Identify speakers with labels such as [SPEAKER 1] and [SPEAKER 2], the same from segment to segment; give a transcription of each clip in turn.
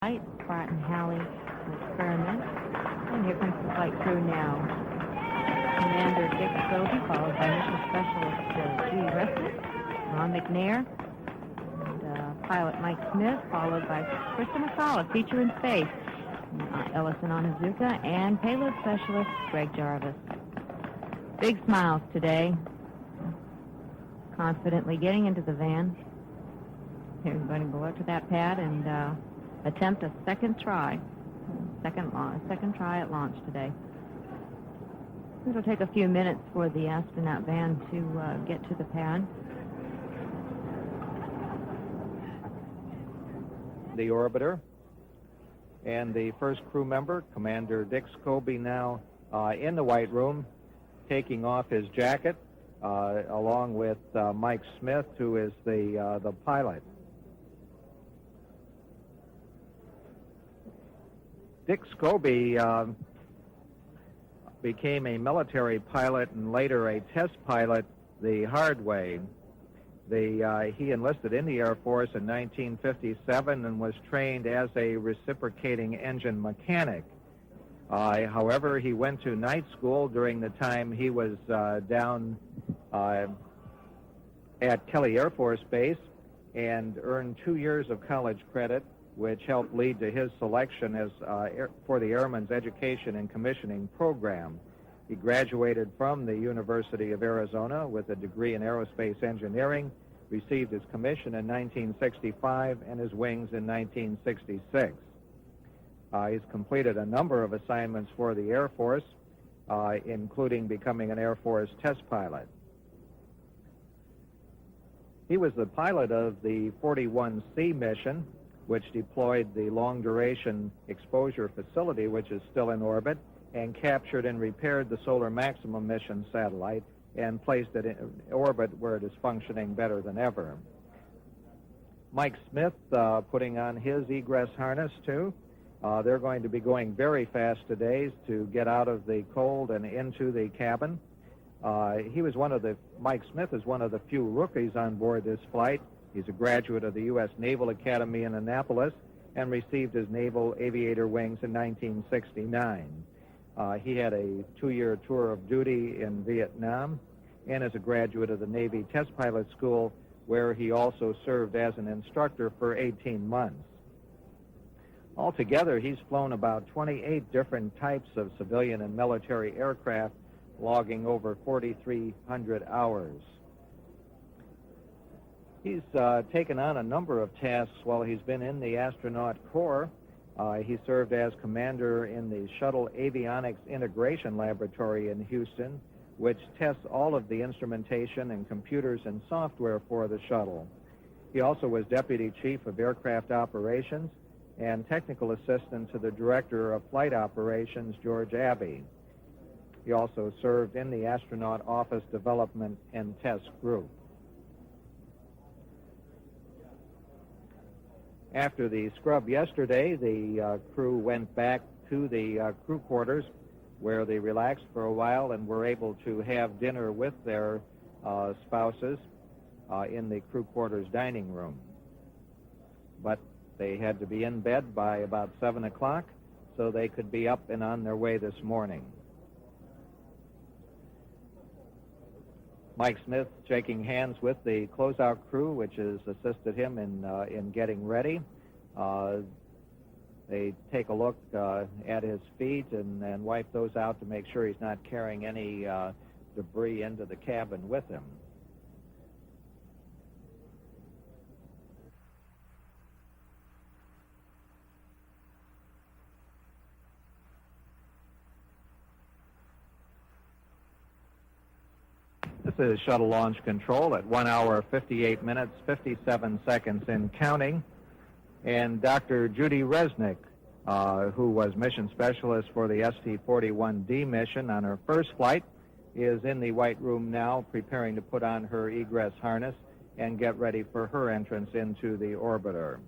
[SPEAKER 1] flight. Pratt and Halley experiment. And here comes the flight crew now. Commander Dick Scobie, followed by Mission Specialist Judy Resnick, Ron McNair, and pilot Mike Smith, followed by Krista McCullough, Feature in Space, Ellison Onizuka, and Payload Specialist Greg Jarvis. Big smiles today. Confidently getting into the van. They're going to go up to that pad and attempt a second try. Second try at launch today. It'll take a few minutes for the astronaut van to get to the pad.
[SPEAKER 2] The orbiter and the first crew member, Commander Dick Scobie, now in the White Room, taking off his jacket, along with Mike Smith, who is the pilot. Dick Scobie became a military pilot and later a test pilot the hard way. He enlisted in the Air Force in 1957 and was trained as a reciprocating engine mechanic. However, he went to night school during the time he was down at Kelly Air Force Base and earned 2 years of college credit, which helped lead to his selection as for the Airman's Education and Commissioning Program. He graduated from the University of Arizona with a degree in aerospace engineering, received his commission in 1965 and his wings in 1966. He's completed a number of assignments for the Air Force, including becoming an Air Force test pilot. He was the pilot of the 41C mission, which deployed the long-duration exposure facility, which is still in orbit, and captured and repaired the Solar Maximum mission satellite and placed it in orbit where it is functioning better than ever. Mike Smith putting on his egress harness, too. They're going to be going very fast today to get out of the cold and into the cabin. Mike Smith is one of the few rookies on board this flight. He's a graduate of the U.S. Naval Academy in Annapolis and received his Naval Aviator wings in 1969. He had a 2-year tour of duty in Vietnam and is a graduate of the Navy Test Pilot School, where he also served as an instructor for 18 months. Altogether, he's flown about 28 different types of civilian and military aircraft, logging over 4,300 hours. He's taken on a number of tasks while he's been in the astronaut corps. He served as commander in the Shuttle Avionics Integration Laboratory in Houston, which tests all of the instrumentation and computers and software for the shuttle. He also was deputy chief of aircraft operations and technical assistant to the director of flight operations, George Abbey. He also served in the astronaut office development and test group. After the scrub yesterday, the crew went back to the crew quarters where they relaxed for a while and were able to have dinner with their spouses in the crew quarters dining room. But they had to be in bed by about 7 o'clock so they could be up and on their way this morning. Mike Smith shaking hands with the closeout crew, which has assisted him in getting ready. They take a look at his feet and wipe those out to make sure he's not carrying any debris into the cabin with him. This is shuttle launch control at 1 hour, 58 minutes, 57 seconds and counting. And Dr. Judy Resnick, who was mission specialist for the ST-41D mission on her first flight, is in the White Room now preparing to put on her egress harness and get ready for her entrance into the orbiter.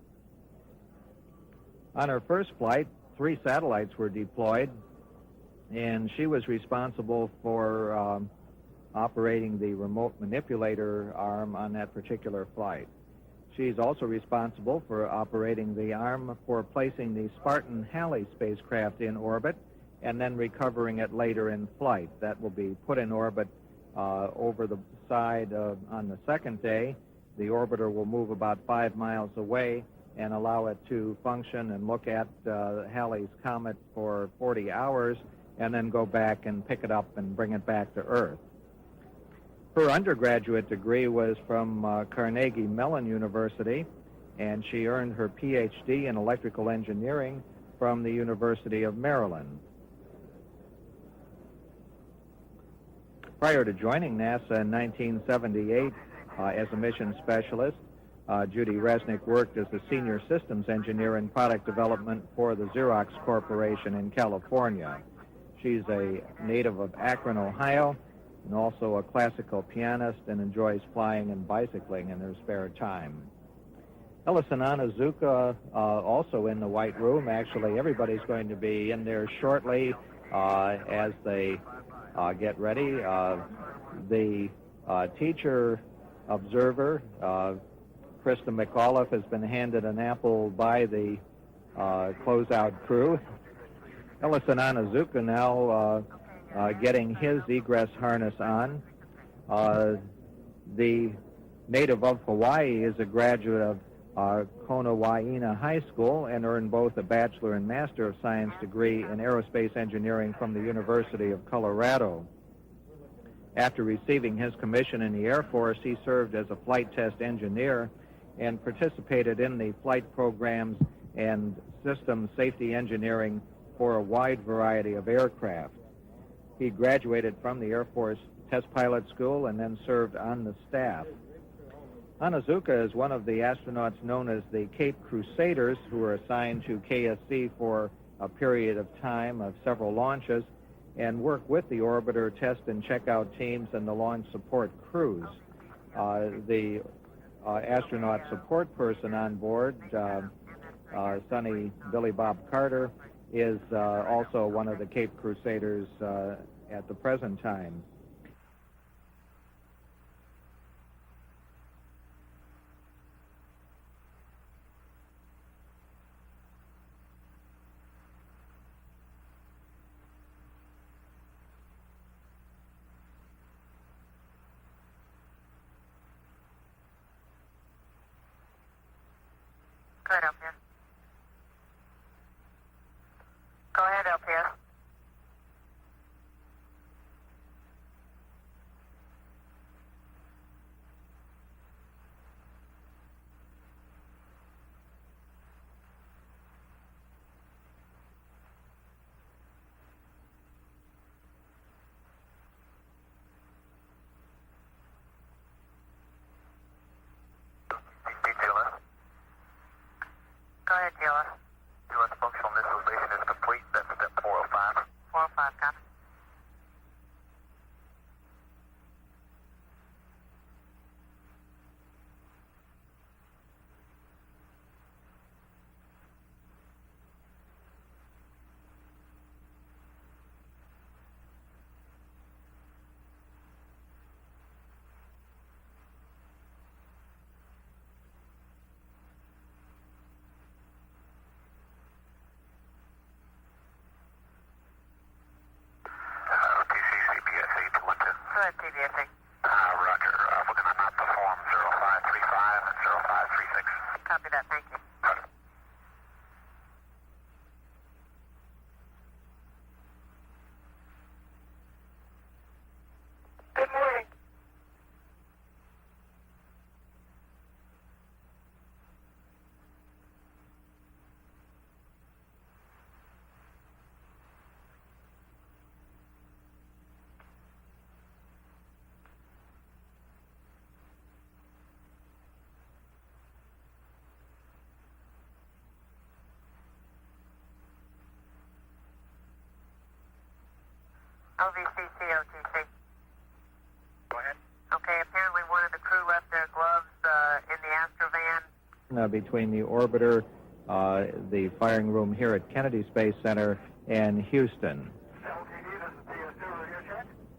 [SPEAKER 2] On her first flight, 3 satellites were deployed, and she was responsible for operating the remote manipulator arm on that particular flight. She's also responsible for operating the arm for placing the Spartan Halley spacecraft in orbit and then recovering it later in flight. That will be put in orbit over the side on the second day. The orbiter will move about 5 miles away and allow it to function and look at Halley's comet for 40 hours and then go back and pick it up and bring it back to Earth. Her undergraduate degree was from Carnegie Mellon University, and she earned her PhD in electrical engineering from the University of Maryland. Prior to joining NASA in 1978 as a mission specialist, Judy Resnick worked as a senior systems engineer in product development for the Xerox Corporation in California. She's a native of Akron, Ohio, and also a classical pianist, and enjoys flying and bicycling in her spare time. Ellison Onizuka, also in the White Room. Actually, everybody's going to be in there shortly as they get ready. The teacher observer, Krista McAuliffe, has been handed an apple by the closeout crew. Ellison Onizuka now getting his egress harness on. The native of Hawaii is a graduate of Kona Wai'ina High School and earned both a Bachelor and Master of Science degree in aerospace engineering from the University of Colorado. After receiving his commission in the Air Force, he served as a flight test engineer and participated in the flight programs and systems safety engineering for a wide variety of aircraft. He graduated from the Air Force Test Pilot School and then served on the staff. Onizuka is one of the astronauts known as the Cape Crusaders, who are assigned to KSC for a period of time of several launches and work with the orbiter, test and checkout teams and the launch support crews. The astronaut support person on board, Sonny Billy Bob Carter, is also one of the Cape Crusaders at the present time.
[SPEAKER 3] Go ahead, LPS. Go ahead, LPS. Go ahead, Taylor.
[SPEAKER 4] U.S. functional initialization is complete. That's step 405.
[SPEAKER 3] 405, copy. Go ahead, TVSA.
[SPEAKER 4] Roger. Looking at map to form 0535 and 0536.
[SPEAKER 3] Copy that, thank you.
[SPEAKER 4] Roger.
[SPEAKER 3] Good morning. OVCCOTC.
[SPEAKER 4] Go ahead.
[SPEAKER 3] Okay, apparently one of the crew left their gloves in the Astrovan.
[SPEAKER 2] Between the orbiter, the firing room here at Kennedy Space Center, and Houston.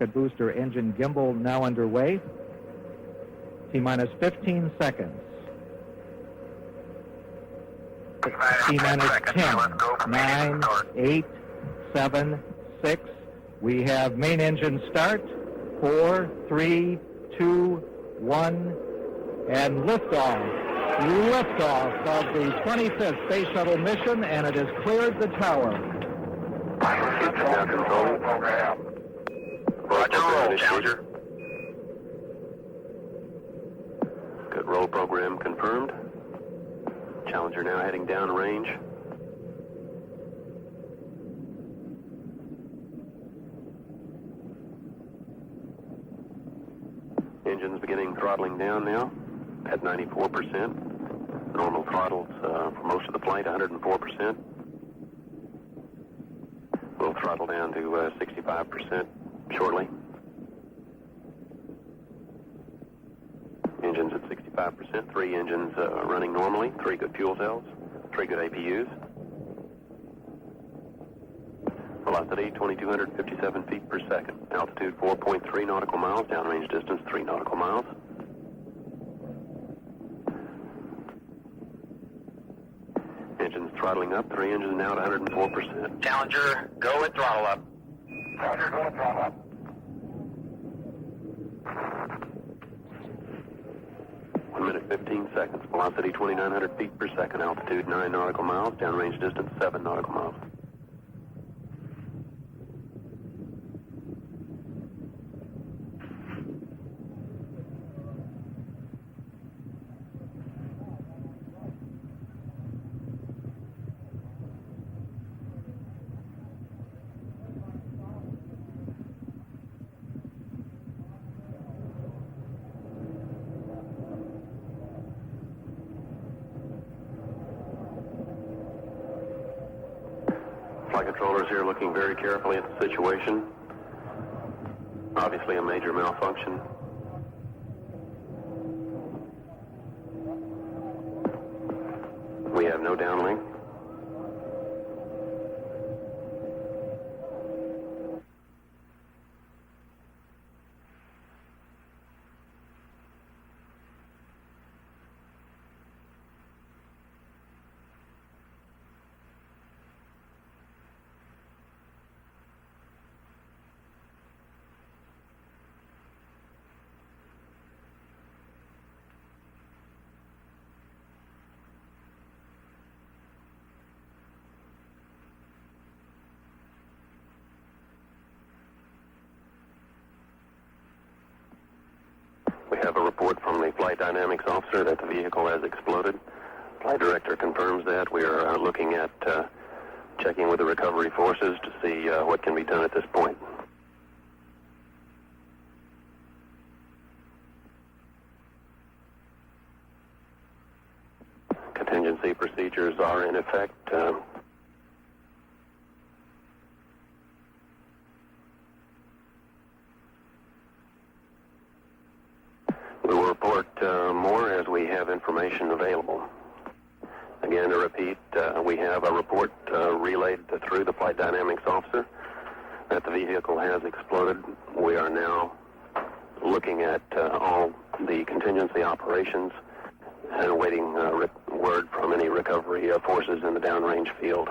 [SPEAKER 2] Rocket booster engine gimbal now underway. T-minus 15 seconds. T-minus 10, 9, 8, 7, 6. We have main engine start. 4, 3, 2, 1, and liftoff. Liftoff of the 25th Space Shuttle mission, and it has cleared the tower.
[SPEAKER 4] Now control. Roger, roll, Challenger. Good, roll program confirmed. Challenger now heading downrange. Engines beginning throttling down now at 94%. Normal throttles for most of the flight, 104%. We'll throttle down to 65% shortly. Engines at 65%, 3 engines running normally, 3 good fuel cells, 3 good APUs. Velocity 2,257 feet per second. Altitude 4.3 nautical miles, downrange distance 3 nautical miles. Engines throttling up, 3 engines now at 104%.
[SPEAKER 3] Challenger, go and throttle up.
[SPEAKER 4] Roger, go and throttle up. One minute, 15 seconds. Velocity 2,900 feet per second. Altitude 9 nautical miles, downrange distance 7 nautical miles. Flight controllers here looking very carefully at the situation. Obviously a major malfunction. We have no downlink. We have a report from the flight dynamics officer that the vehicle has exploded. Flight director confirms that. We are looking at checking with the recovery forces to see what can be done at this point. Contingency procedures are in effect. We will report more as we have information available. Again, to repeat, we have a report relayed through the flight dynamics officer that the vehicle has exploded. We are now looking at all the contingency operations and awaiting word from any recovery forces in the downrange field.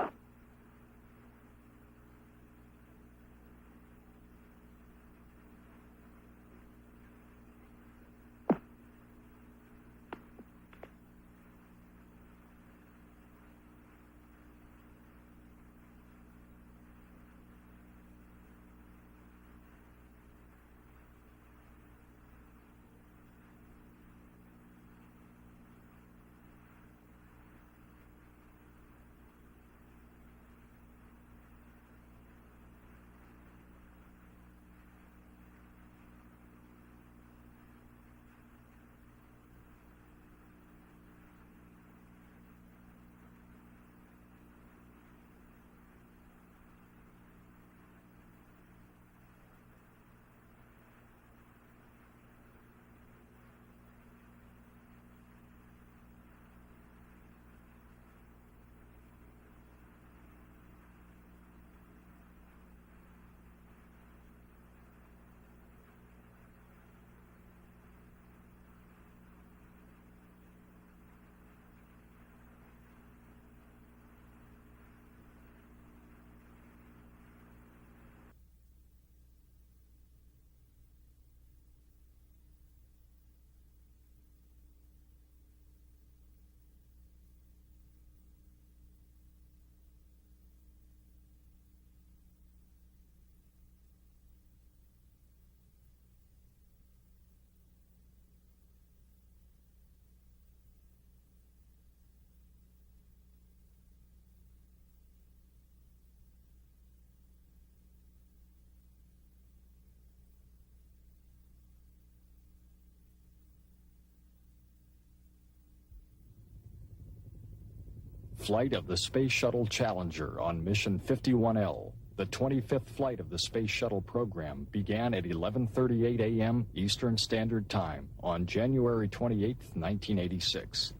[SPEAKER 5] Flight of the Space Shuttle Challenger on Mission 51L, the 25th flight of the Space Shuttle program, began at 11:38 a.m. Eastern Standard Time on January 28, 1986.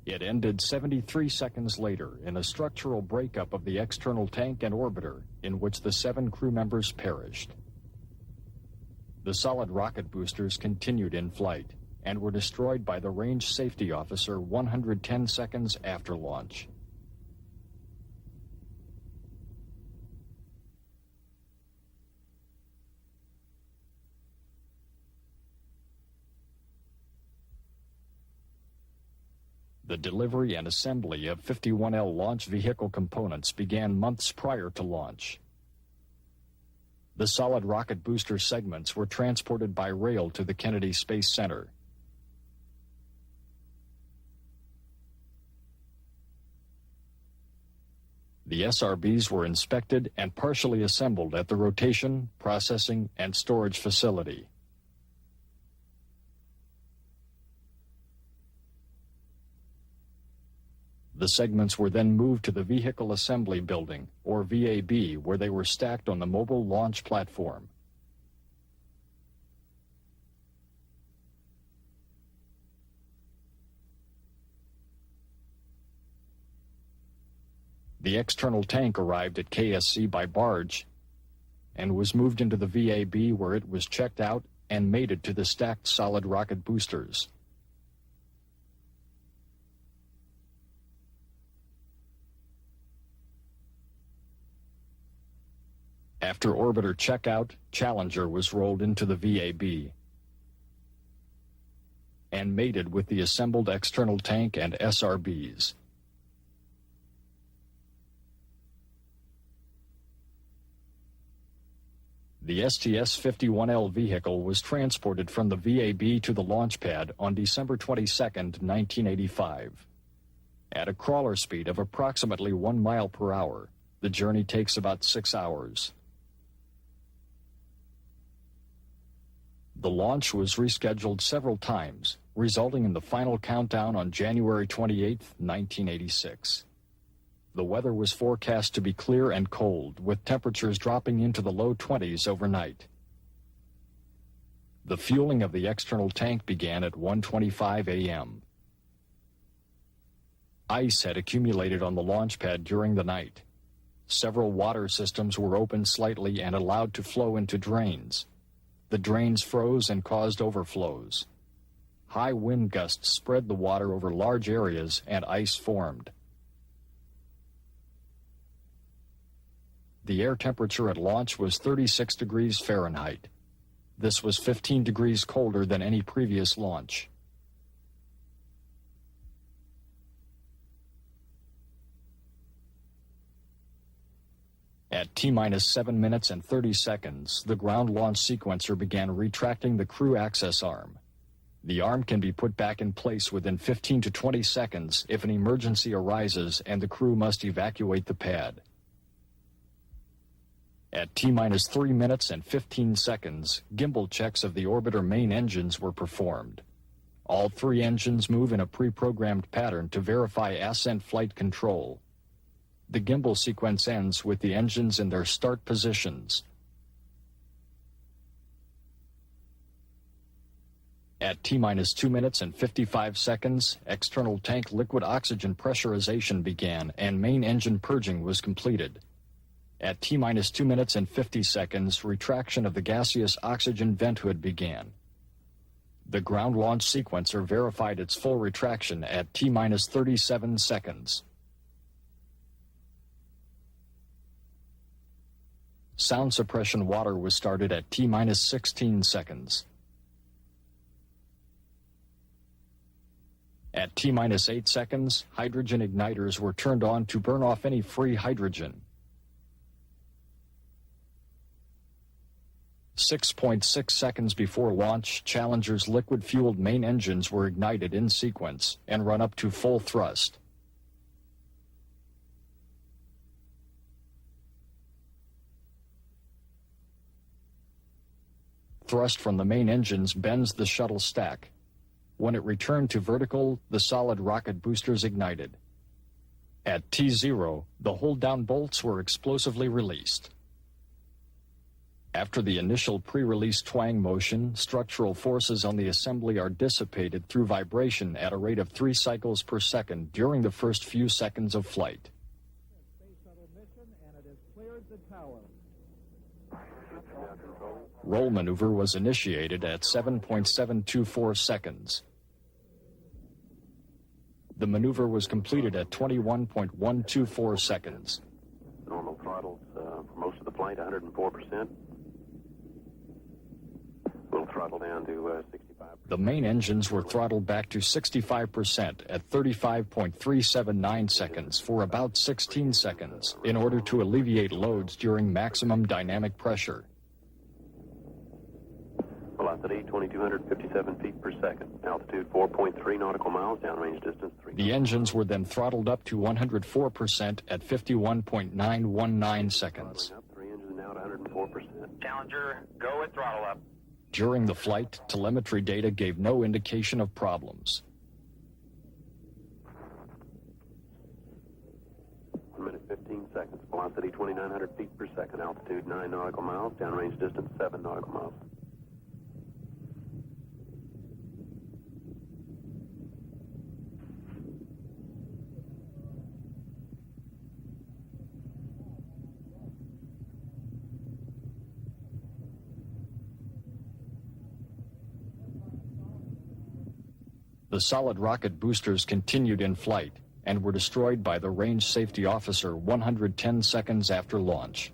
[SPEAKER 5] It ended 73 seconds later in a structural breakup of the external tank and orbiter, in which the 7 crew members perished. The solid rocket boosters continued in flight and were destroyed by the range safety officer 110 seconds after launch. The delivery and assembly of 51L launch vehicle components began months prior to launch. The solid rocket booster segments were transported by rail to the Kennedy Space Center. The SRBs were inspected and partially assembled at the rotation, processing, and storage facility. The segments were then moved to the Vehicle Assembly Building, or VAB, where they were stacked on the mobile launch platform. The external tank arrived at KSC by barge and was moved into the VAB, where it was checked out and mated to the stacked solid rocket boosters. After orbiter checkout, Challenger was rolled into the VAB and mated with the assembled external tank and SRBs. The STS-51L vehicle was transported from the VAB to the launch pad on December 22, 1985. At a crawler speed of approximately 1 mile per hour, the journey takes about 6 hours. The launch was rescheduled several times, resulting in the final countdown on January 28, 1986. The weather was forecast to be clear and cold, with temperatures dropping into the low 20s overnight. The fueling of the external tank began at 1:25 a.m. Ice had accumulated on the launch pad during the night. Several water systems were opened slightly and allowed to flow into drains. The drains froze and caused overflows. High wind gusts spread the water over large areas and ice formed. The air temperature at launch was 36 degrees Fahrenheit. This was 15 degrees colder than any previous launch. At T-minus 7 minutes and 30 seconds, the ground launch sequencer began retracting the crew access arm. The arm can be put back in place within 15 to 20 seconds if an emergency arises and the crew must evacuate the pad. At T-minus 3 minutes and 15 seconds, gimbal checks of the orbiter main engines were performed. All 3 engines move in a pre-programmed pattern to verify ascent flight control. The gimbal sequence ends with the engines in their start positions. At T-minus 2 minutes and 55 seconds, external tank liquid oxygen pressurization began and main engine purging was completed. At T-minus 2 minutes and 50 seconds, retraction of the gaseous oxygen vent hood began. The ground launch sequencer verified its full retraction at T-minus 37 seconds. Sound suppression water was started at T-minus 16 seconds. At T-minus 8 seconds, hydrogen igniters were turned on to burn off any free hydrogen. 6.6 seconds before launch, Challenger's liquid-fueled main engines were ignited in sequence and run up to full thrust. Thrust from the main engines bends the shuttle stack. When it returned to vertical, the solid rocket boosters ignited. At T0, the hold-down bolts were explosively released. After the initial pre-release twang motion, structural forces on the assembly are dissipated through vibration at a rate of 3 cycles per second during the first few seconds of flight.
[SPEAKER 2] Space shuttle mission, and it has cleared the tower.
[SPEAKER 5] Roll maneuver was initiated at 7.724 seconds. The maneuver was completed at 21.124 seconds.
[SPEAKER 4] Normal throttles for most of the flight, 104%. We'll throttle down to 65%.
[SPEAKER 5] The main engines were throttled back to 65% at 35.379 seconds for about 16 seconds in order to alleviate loads during maximum dynamic pressure.
[SPEAKER 4] Velocity 2,257 feet per second. Altitude 4.3 nautical miles. Downrange distance 3.
[SPEAKER 5] The engines were then throttled up to 104% at 51.919 seconds.
[SPEAKER 4] Up 3 engines now to 104%.
[SPEAKER 6] Challenger, go at throttle up.
[SPEAKER 5] During the flight, telemetry data gave no indication of problems.
[SPEAKER 4] 1 minute 15 seconds. Velocity 2,900 feet per second. Altitude 9 nautical miles. Downrange distance 7 nautical miles.
[SPEAKER 5] The solid rocket boosters continued in flight and were destroyed by the range safety officer 110 seconds after launch.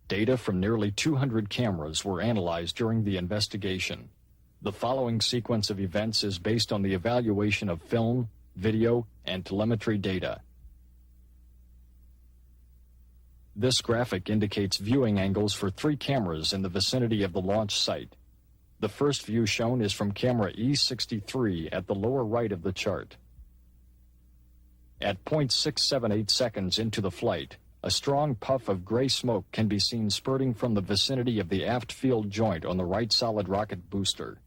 [SPEAKER 5] Data from nearly 200 cameras were analyzed during the investigation. The following sequence of events is based on the evaluation of film, video, and telemetry data. This graphic indicates viewing angles for 3 cameras in the vicinity of the launch site. The first view shown is from camera E63 at the lower right of the chart. At 0.678 seconds into the flight, a strong puff of gray smoke can be seen spurting from the vicinity of the aft field joint on the right solid rocket booster.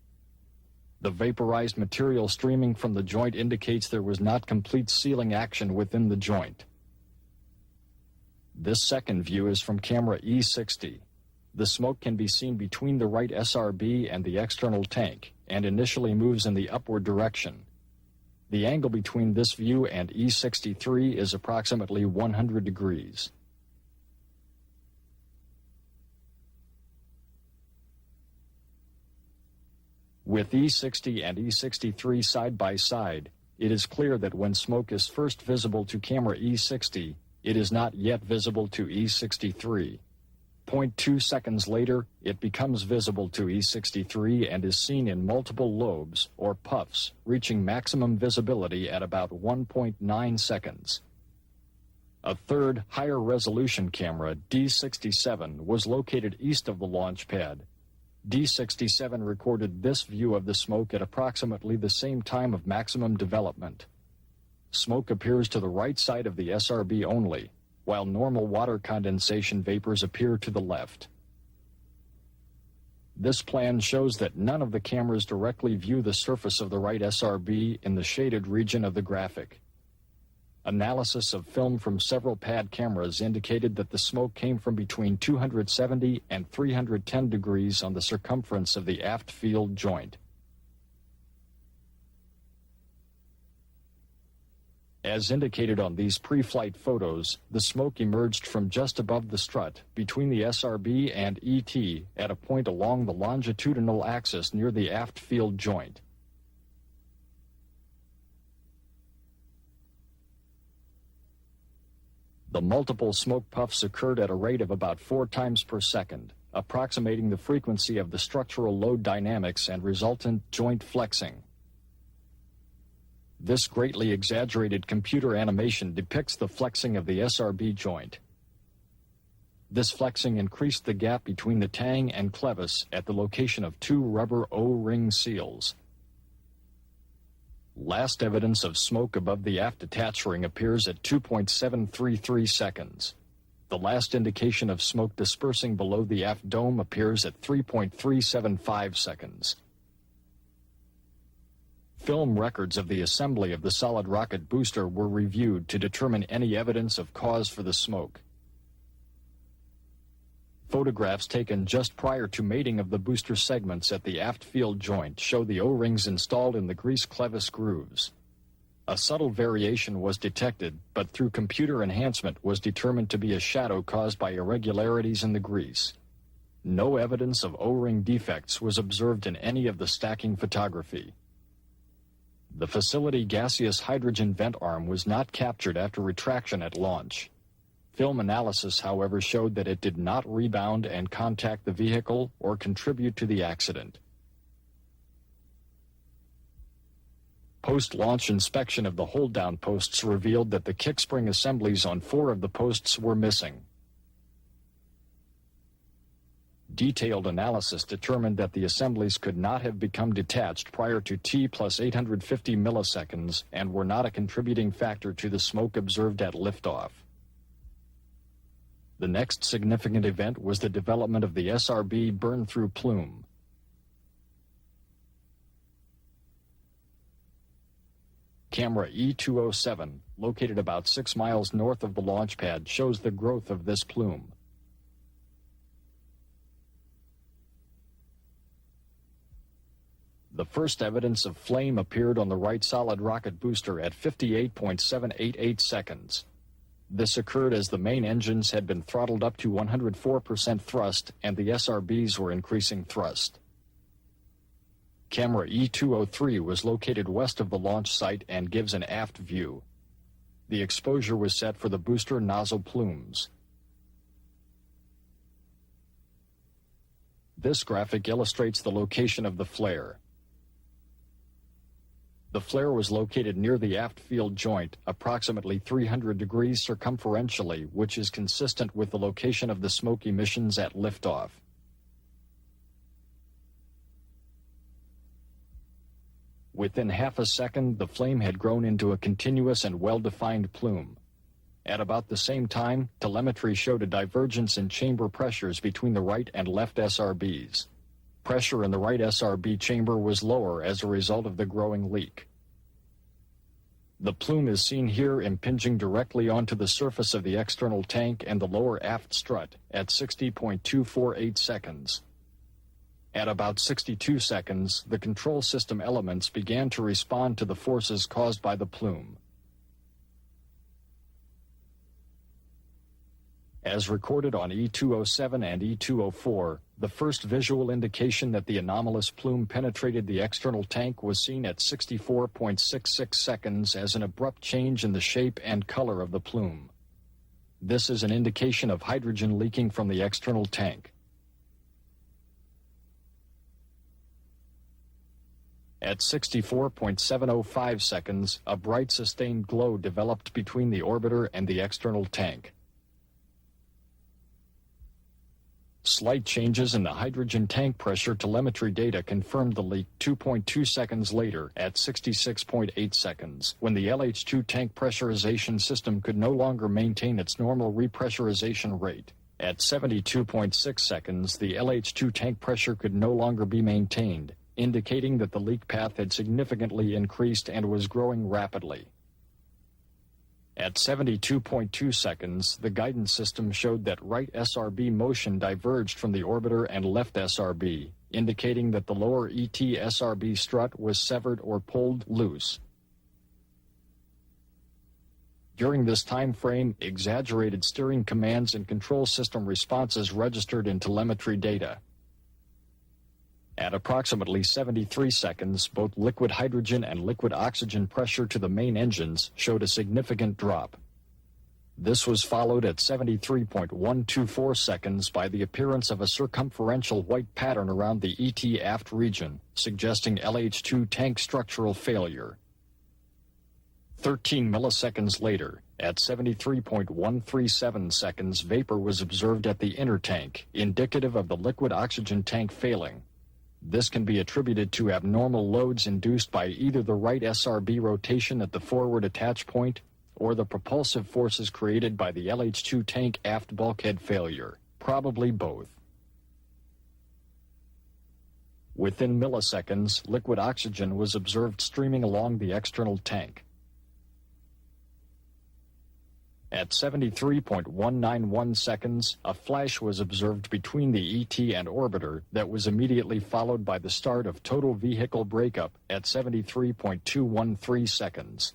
[SPEAKER 5] The vaporized material streaming from the joint indicates there was not complete sealing action within the joint. This second view is from camera E60. The smoke can be seen between the right SRB and the external tank, and initially moves in the upward direction. The angle between this view and E63 is approximately 100 degrees. With E60 and E63 side by side, it is clear that when smoke is first visible to camera E60, it is not yet visible to E63. 0.2 seconds later, it becomes visible to E63 and is seen in multiple lobes, or puffs, reaching maximum visibility at about 1.9 seconds. A third, higher-resolution camera, D67, was located east of the launch pad. D67 recorded this view of the smoke at approximately the same time of maximum development. Smoke appears to the right side of the SRB only, while normal water condensation vapors appear to the left. This plan shows that none of the cameras directly view the surface of the right SRB in the shaded region of the graphic. Analysis of film from several pad cameras indicated that the smoke came from between 270 and 310 degrees on the circumference of the aft field joint. As indicated on these pre-flight photos, the smoke emerged from just above the strut, between the SRB and ET, at a point along the longitudinal axis near the aft field joint. The multiple smoke puffs occurred at a rate of about 4 times per second, approximating the frequency of the structural load dynamics and resultant joint flexing. This greatly exaggerated computer animation depicts the flexing of the SRB joint. This flexing increased the gap between the tang and clevis at the location of 2 rubber O-ring seals. Last evidence of smoke above the aft attach ring appears at 2.733 seconds. The last indication of smoke dispersing below the aft dome appears at 3.375 seconds. Film records of the assembly of the solid rocket booster were reviewed to determine any evidence of cause for the smoke. Photographs taken just prior to mating of the booster segments at the aft field joint show the O-rings installed in the grease clevis grooves. A subtle variation was detected, but through computer enhancement was determined to be a shadow caused by irregularities in the grease. No evidence of O-ring defects was observed in any of the stacking photography. The facility gaseous hydrogen vent arm was not captured after retraction at launch. Film analysis, however, showed that it did not rebound and contact the vehicle or contribute to the accident. Post-launch inspection of the hold-down posts revealed that the kickspring assemblies on 4 of the posts were missing. Detailed analysis determined that the assemblies could not have become detached prior to T plus 850 milliseconds and were not a contributing factor to the smoke observed at liftoff. The next significant event was the development of the SRB burn-through plume. Camera E207, located about 6 miles north of the launch pad, shows the growth of this plume. The first evidence of flame appeared on the right solid rocket booster at 58.788 seconds. This occurred as the main engines had been throttled up to 104% thrust and the SRBs were increasing thrust. Camera E203 was located west of the launch site and gives an aft view. The exposure was set for the booster nozzle plumes. This graphic illustrates the location of the flare. The flare was located near the aft field joint, approximately 300 degrees circumferentially, which is consistent with the location of the smoke emissions at liftoff. Within half a second, the flame had grown into a continuous and well-defined plume. At about the same time, telemetry showed a divergence in chamber pressures between the right and left SRBs. Pressure in the right SRB chamber was lower as a result of the growing leak. The plume is seen here impinging directly onto the surface of the external tank and the lower aft strut at 60.248 seconds. At about 62 seconds, the control system elements began to respond to the forces caused by the plume. As recorded on E207 and E204, the first visual indication that the anomalous plume penetrated the external tank was seen at 64.66 seconds as an abrupt change in the shape and color of the plume. This is an indication of hydrogen leaking from the external tank. At 64.705 seconds, a bright sustained glow developed between the orbiter and the external tank. Slight changes in the hydrogen tank pressure telemetry data confirmed the leak 2.2 seconds later at 66.8 seconds, when the LH2 tank pressurization system could no longer maintain its normal repressurization rate. At 72.6 seconds, the LH2 tank pressure could no longer be maintained, indicating that the leak path had significantly increased and was growing rapidly. At 72.2 seconds, the guidance system showed that right SRB motion diverged from the orbiter and left SRB, indicating that the lower ET SRB strut was severed or pulled loose. During this time frame, exaggerated steering commands and control system responses registered in telemetry data. At approximately 73 seconds, both liquid hydrogen and liquid oxygen pressure to the main engines showed a significant drop. This was followed at 73.124 seconds by the appearance of a circumferential white pattern around the ET aft region, suggesting LH2 tank structural failure. 13 milliseconds later, at 73.137 seconds, vapor was observed at the inner tank, indicative of the liquid oxygen tank failing. This can be attributed to abnormal loads induced by either the right SRB rotation at the forward attach point or the propulsive forces created by the LH2 tank aft bulkhead failure, probably both. Within milliseconds, liquid oxygen was observed streaming along the external tank. At 73.191 seconds, a flash was observed between the ET and orbiter that was immediately followed by the start of total vehicle breakup at 73.213 seconds.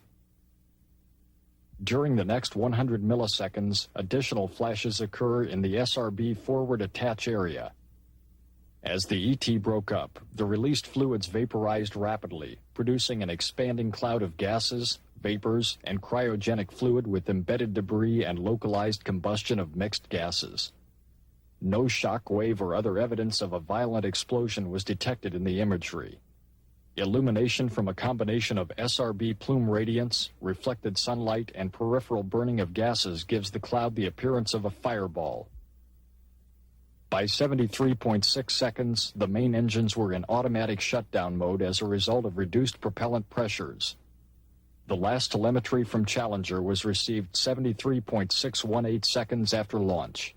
[SPEAKER 5] During the next 100 milliseconds, additional flashes occur in the SRB forward attach area. As the ET broke up, the released fluids vaporized rapidly, producing an expanding cloud of gases, vapors, and cryogenic fluid with embedded debris and localized combustion of mixed gases. No shock wave or other evidence of a violent explosion was detected in the imagery. Illumination from a combination of SRB plume radiance, reflected sunlight, and peripheral burning of gases gives the cloud the appearance of a fireball. By 73.6 seconds, the main engines were in automatic shutdown mode as a result of reduced propellant pressures. The last telemetry from Challenger was received 73.618 seconds after launch.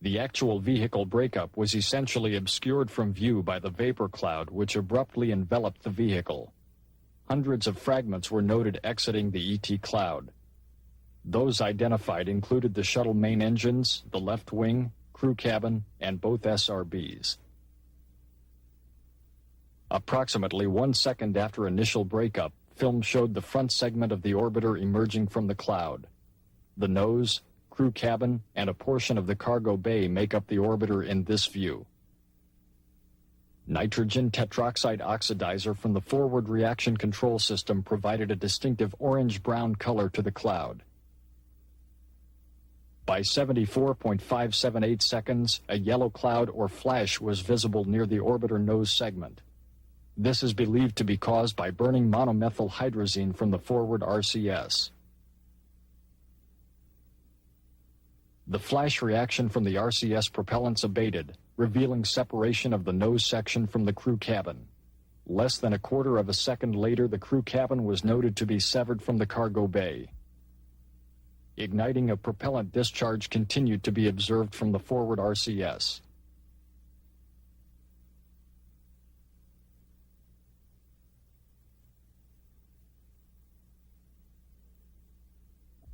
[SPEAKER 5] The actual vehicle breakup was essentially obscured from view by the vapor cloud which abruptly enveloped the vehicle. Hundreds of fragments were noted exiting the ET cloud. Those identified included the shuttle main engines, the left wing, crew cabin, and both SRBs. Approximately 1 second after initial breakup, film showed the front segment of the orbiter emerging from the cloud. The nose, crew cabin, and a portion of the cargo bay make up the orbiter in this view. Nitrogen tetroxide oxidizer from the forward reaction control system provided a distinctive orange-brown color to the cloud. By 74.578 seconds, a yellow cloud or flash was visible near the orbiter nose segment. This is believed to be caused by burning monomethyl hydrazine from the forward RCS. The flash reaction from the RCS propellants abated, revealing separation of the nose section from the crew cabin. Less than a quarter of a second later, the crew cabin was noted to be severed from the cargo bay. Igniting of propellant discharge continued to be observed from the forward RCS.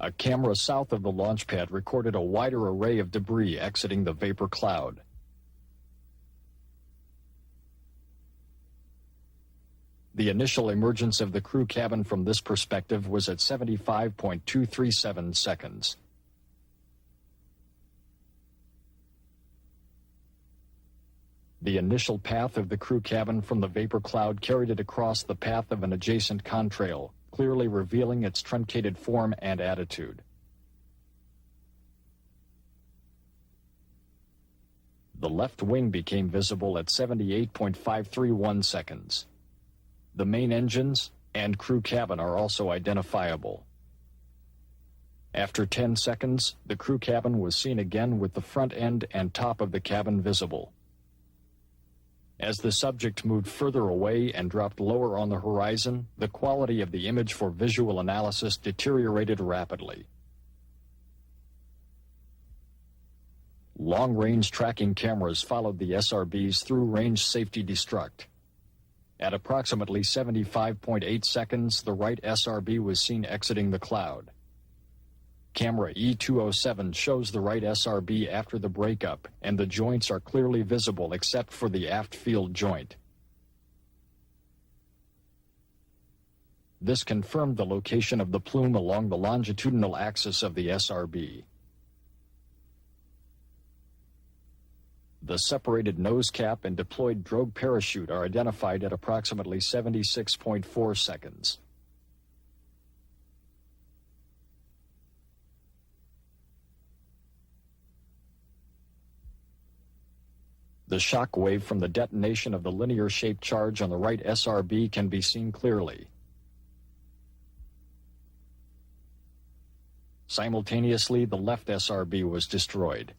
[SPEAKER 5] A camera south of the launch pad recorded a wider array of debris exiting the vapor cloud. The initial emergence of the crew cabin from this perspective was at 75.237 seconds. The initial path of the crew cabin from the vapor cloud carried it across the path of an adjacent contrail, clearly revealing its truncated form and attitude. The left wing became visible at 78.531 seconds. The main engines and crew cabin are also identifiable. After 10 seconds, the crew cabin was seen again with the front end and top of the cabin visible. As the subject moved further away and dropped lower on the horizon, the quality of the image for visual analysis deteriorated rapidly. Long-range tracking cameras followed the SRBs through range safety destruct. At approximately 75.8 seconds, the right SRB was seen exiting the cloud. Camera E207 shows the right SRB after the breakup, and the joints are clearly visible except for the aft field joint. This confirmed the location of the plume along the longitudinal axis of the SRB. The separated nose cap and deployed drogue parachute are identified at approximately 76.4 seconds. The shock wave from the detonation of the linear-shaped charge on the right SRB can be seen clearly. Simultaneously, the left SRB was destroyed.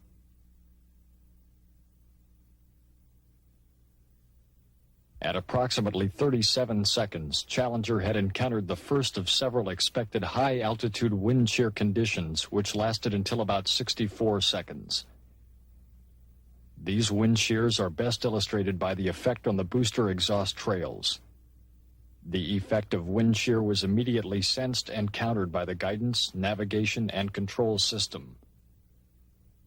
[SPEAKER 5] At approximately 37 seconds, Challenger had encountered the first of several expected high-altitude wind shear conditions, which lasted until about 64 seconds. These wind shears are best illustrated by the effect on the booster exhaust trails. The effect of wind shear was immediately sensed and countered by the guidance, navigation, and control system.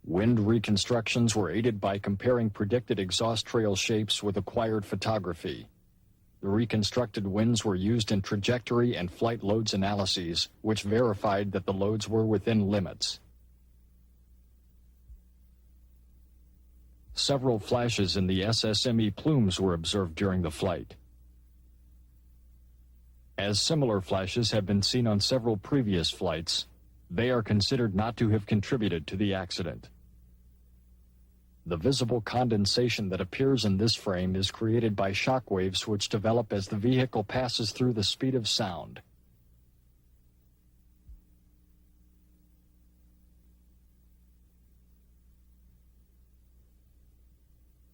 [SPEAKER 5] Wind reconstructions were aided by comparing predicted exhaust trail shapes with acquired photography. The reconstructed winds were used in trajectory and flight loads analyses, which verified that the loads were within limits. Several flashes in the SSME plumes were observed during the flight. As similar flashes have been seen on several previous flights, they are considered not to have contributed to the accident. The visible condensation that appears in this frame is created by shock waves which develop as the vehicle passes through the speed of sound.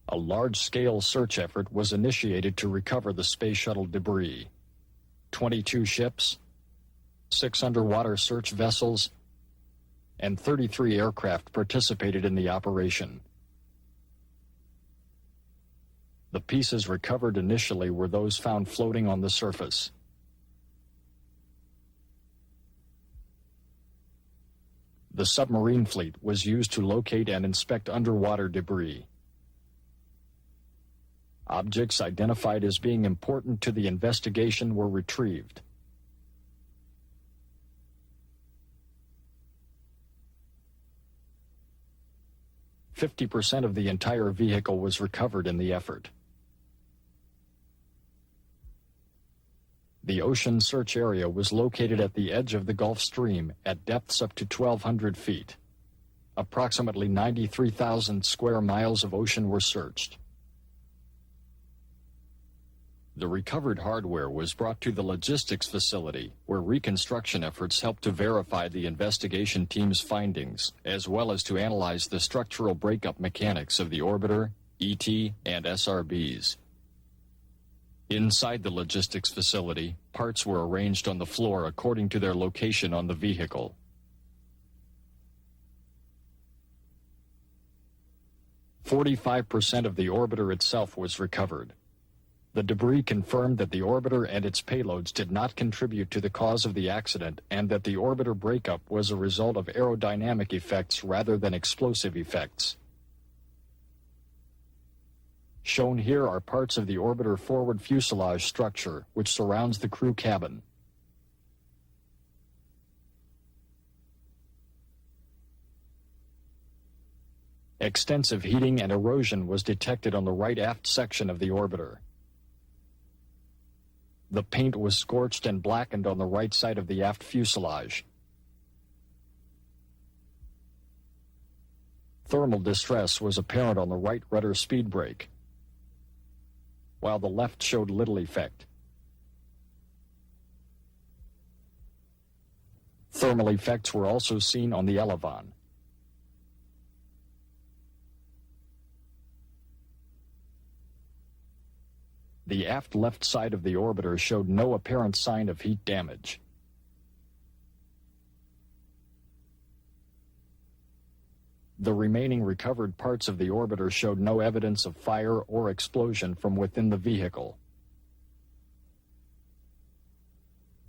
[SPEAKER 5] A large-scale search effort was initiated to recover the space shuttle debris. 22 ships, 6 underwater search vessels, and 33 aircraft participated in the operation. The pieces recovered initially were those found floating on the surface. The submarine fleet was used to locate and inspect underwater debris. Objects identified as being important to the investigation were retrieved. "50% of the entire vehicle was recovered in the effort. The ocean search area was located at the edge of the Gulf Stream at depths up to 1,200 feet. Approximately 93,000 square miles of ocean were searched. The recovered hardware was brought to the logistics facility, where reconstruction efforts helped to verify the investigation team's findings, as well as to analyze the structural breakup mechanics of the orbiter, ET, and SRBs. Inside the logistics facility, parts were arranged on the floor according to their location on the vehicle. "45% of the orbiter itself was recovered. The debris confirmed that the orbiter and its payloads did not contribute to the cause of the accident and that the orbiter breakup was a result of aerodynamic effects rather than explosive effects. Shown here are parts of the orbiter forward fuselage structure, which surrounds the crew cabin. Extensive heating and erosion was detected on the right aft section of the orbiter. The paint was scorched and blackened on the right side of the aft fuselage. Thermal distress was apparent on the right rudder speed brake, while the left showed little effect. Thermal effects were also seen on the elevon. The aft left side of the orbiter showed no apparent sign of heat damage. The remaining recovered parts of the orbiter showed no evidence of fire or explosion from within the vehicle.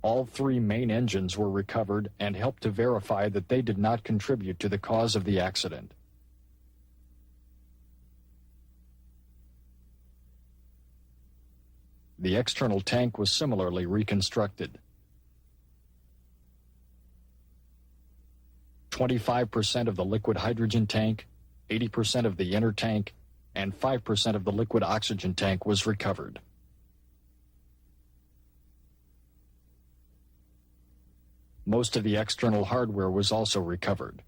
[SPEAKER 5] All 3 main engines were recovered and helped to verify that they did not contribute to the cause of the accident. The external tank was similarly reconstructed. 25% of the liquid hydrogen tank, 80% of the inner tank, and 5% of the liquid oxygen tank was recovered. Most of the external hardware was also recovered.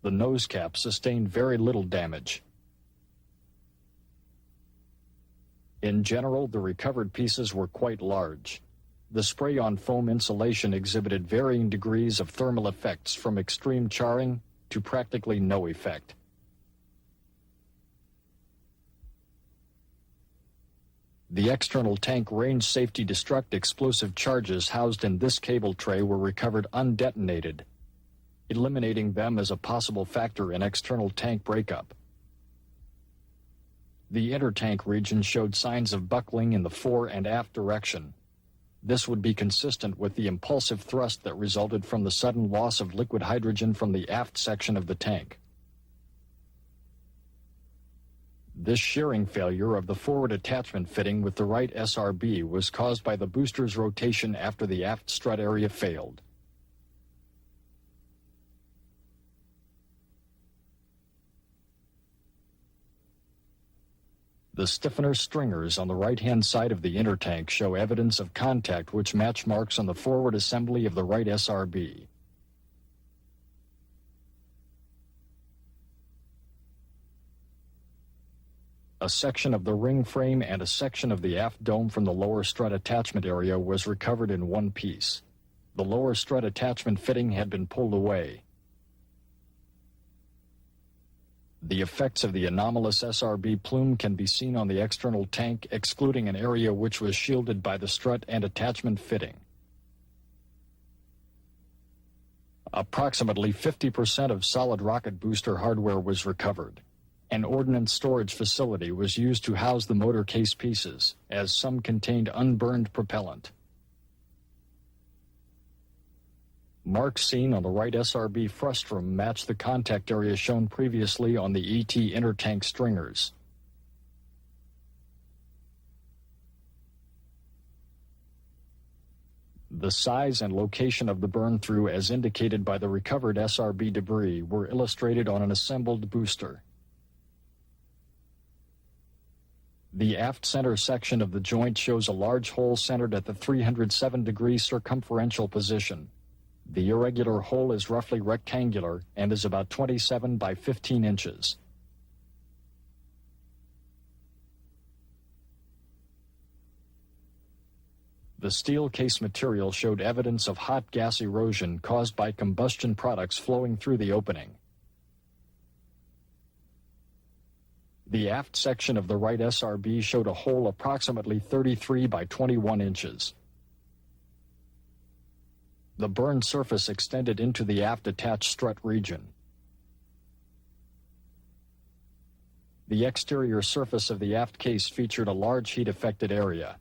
[SPEAKER 5] The nose cap sustained very little damage. In general, the recovered pieces were quite large. The spray-on foam insulation exhibited varying degrees of thermal effects from extreme charring to practically no effect. The external tank range safety destruct explosive charges housed in this cable tray were recovered undetonated, eliminating them as a possible factor in external tank breakup. The intertank region showed signs of buckling in the fore and aft direction. This would be consistent with the impulsive thrust that resulted from the sudden loss of liquid hydrogen from the aft section of the tank. This shearing failure of the forward attachment fitting with the right SRB was caused by the booster's rotation after the aft strut area failed. The stiffener stringers on the right-hand side of the intertank show evidence of contact which match marks on the forward assembly of the right SRB. A section of the ring frame and a section of the aft dome from the lower strut attachment area was recovered in one piece. The lower strut attachment fitting had been pulled away. The effects of the anomalous SRB plume can be seen on the external tank, excluding an area which was shielded by the strut and attachment fitting. Approximately 50% of solid rocket booster hardware was recovered. An ordnance storage facility was used to house the motor case pieces, as some contained unburned propellant. Marks seen on the right SRB frustrum match the contact area shown previously on the ET intertank stringers. The size and location of the burn-through as indicated by the recovered SRB debris were illustrated on an assembled booster. The aft center section of the joint shows a large hole centered at the 307-degree circumferential position. The irregular hole is roughly rectangular and is about 27 by 15 inches. The steel case material showed evidence of hot gas erosion caused by combustion products flowing through the opening. The aft section of the right SRB showed a hole approximately 33 by 21 inches. The burned surface extended into the aft attached strut region. The exterior surface of the aft case featured a large heat-affected area.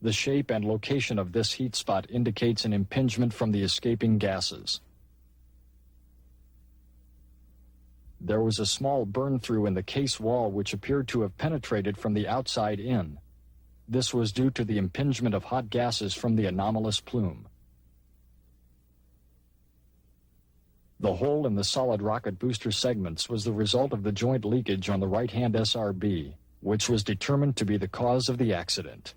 [SPEAKER 5] The shape and location of this heat spot indicates an impingement from the escaping gases. There was a small burn-through in the case wall which appeared to have penetrated from the outside in. This was due to the impingement of hot gases from the anomalous plume. The hole in the solid rocket booster segments was the result of the joint leakage on the right-hand SRB, which was determined to be the cause of the accident.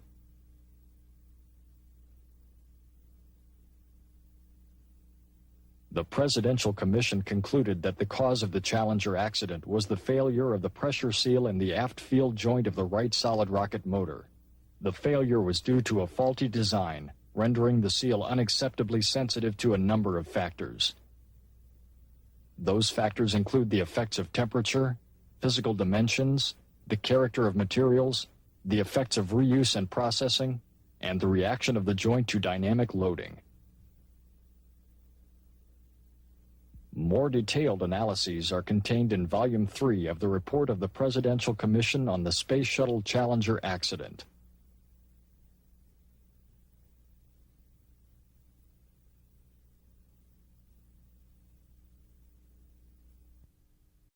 [SPEAKER 5] The Presidential Commission concluded that the cause of the Challenger accident was the failure of the pressure seal in the aft field joint of the right solid rocket motor. The failure was due to a faulty design, rendering the seal unacceptably sensitive to a number of factors. Those factors include the effects of temperature, physical dimensions, the character of materials, the effects of reuse and processing, and the reaction of the joint to dynamic loading. More detailed analyses are contained in Volume 3 of the Report of the Presidential Commission on the Space Shuttle Challenger accident.